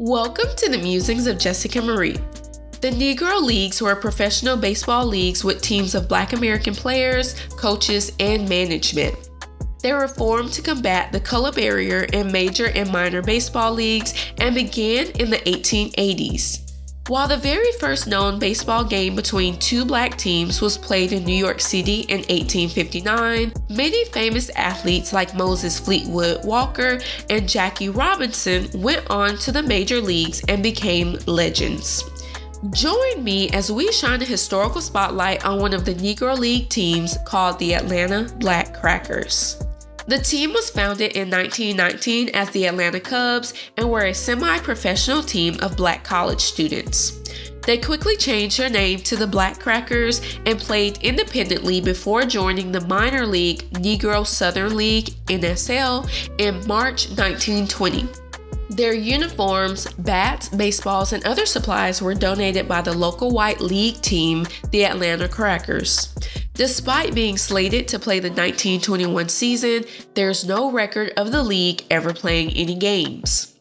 Welcome to the Musings of Jessica Marie. The Negro Leagues were professional baseball leagues with teams of Black American players, coaches, and management. They were formed to combat the color barrier in major and minor baseball leagues and began in the 1880s. While the very first known baseball game between two black teams was played in New York City in 1859, many famous athletes like Moses Fleetwood Walker and Jackie Robinson went on to the major leagues and became legends. Join me as we shine a historical spotlight on one of the Negro League teams called the Atlanta Black Crackers. The team was founded in 1919 as the Atlanta Cubs and were a semi-professional team of black college students. They quickly changed their name to the Black Crackers and played independently before joining the minor league Negro Southern League (NSL) in March 1920. Their uniforms, bats, baseballs, and other supplies were donated by the local white league team, the Atlanta Crackers. Despite being slated to play the 1921 season, there's no record of the league ever playing any games.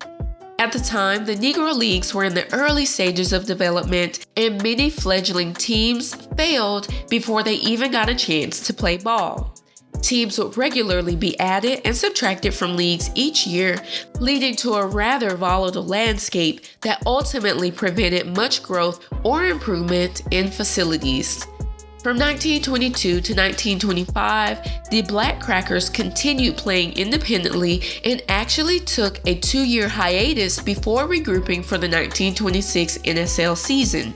At the time, the Negro Leagues were in the early stages of development, and many fledgling teams failed before they even got a chance to play ball. Teams would regularly be added and subtracted from leagues each year, leading to a rather volatile landscape that ultimately prevented much growth or improvement in facilities. From 1922 to 1925, the Black Crackers continued playing independently and actually took a 2-year hiatus before regrouping for the 1926 NSL season.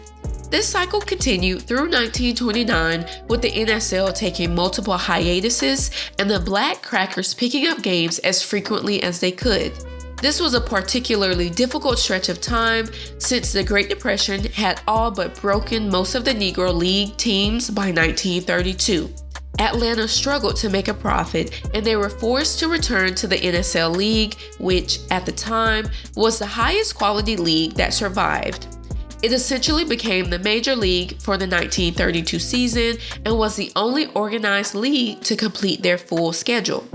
This cycle continued through 1929, with the NSL taking multiple hiatuses and the Black Crackers picking up games as frequently as they could. This was a particularly difficult stretch of time since the Great Depression had all but broken most of the Negro League teams by 1932. Atlanta struggled to make a profit, and they were forced to return to the NSL League, which, at the time, was the highest quality league that survived. It essentially became the major league for the 1932 season and was the only organized league to complete their full schedule.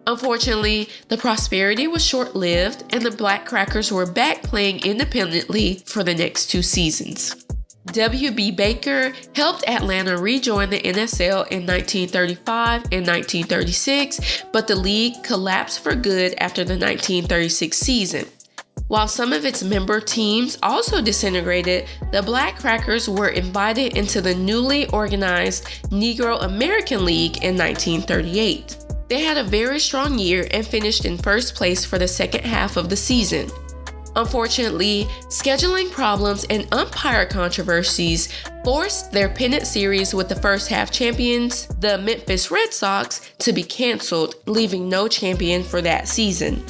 Unfortunately, the prosperity was short-lived, and the Black Crackers were back playing independently for the next 2 seasons. W.B. Baker helped Atlanta rejoin the NSL in 1935 and 1936, but the league collapsed for good after the 1936 season. While some of its member teams also disintegrated, the Black Crackers were invited into the newly organized Negro American League in 1938. They had a very strong year and finished in first place for the second half of the season. Unfortunately, scheduling problems and umpire controversies forced their pennant series with the first half champions, the Memphis Red Sox, to be canceled, leaving no champion for that season.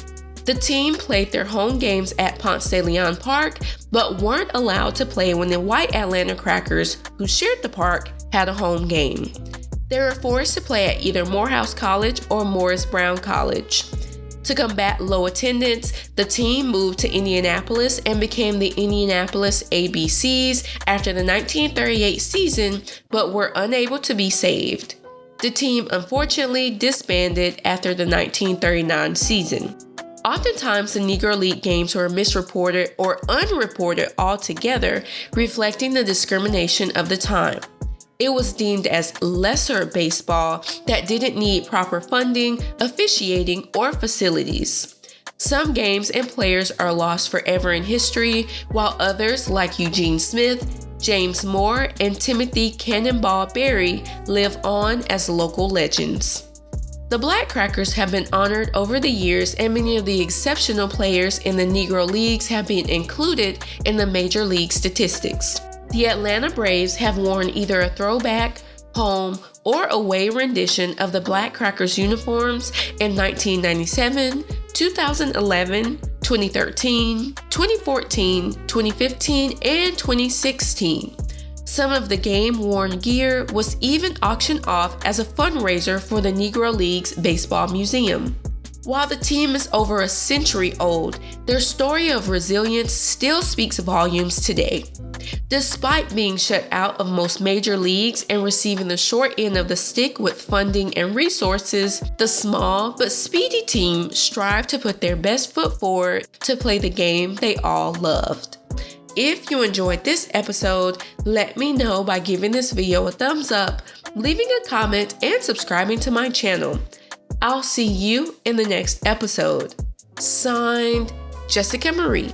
The team played their home games at Ponce de Leon Park, but weren't allowed to play when the white Atlanta Crackers, who shared the park, had a home game. They were forced to play at either Morehouse College or Morris Brown College. To combat low attendance, the team moved to Indianapolis and became the Indianapolis ABCs after the 1938 season, but were unable to be saved. The team unfortunately disbanded after the 1939 season. Oftentimes, the Negro League games were misreported or unreported altogether, reflecting the discrimination of the time. It was deemed as lesser baseball that didn't need proper funding, officiating, or facilities. Some games and players are lost forever in history, while others, like Eugene Smith, James Moore, and Timothy Cannonball Berry, live on as local legends. The Black Crackers have been honored over the years, and many of the exceptional players in the Negro Leagues have been included in the major league statistics. The Atlanta Braves have worn either a throwback, home, or away rendition of the Black Crackers uniforms in 1997, 2011, 2013, 2014, 2015, and 2016. Some of the game-worn gear was even auctioned off as a fundraiser for the Negro Leagues Baseball Museum. While the team is over a century old, their story of resilience still speaks volumes today. Despite being shut out of most major leagues and receiving the short end of the stick with funding and resources, the small but speedy team strived to put their best foot forward to play the game they all loved. If you enjoyed this episode, let me know by giving this video a thumbs up, leaving a comment, and subscribing to my channel. I'll see you in the next episode. Signed, Jessica Marie.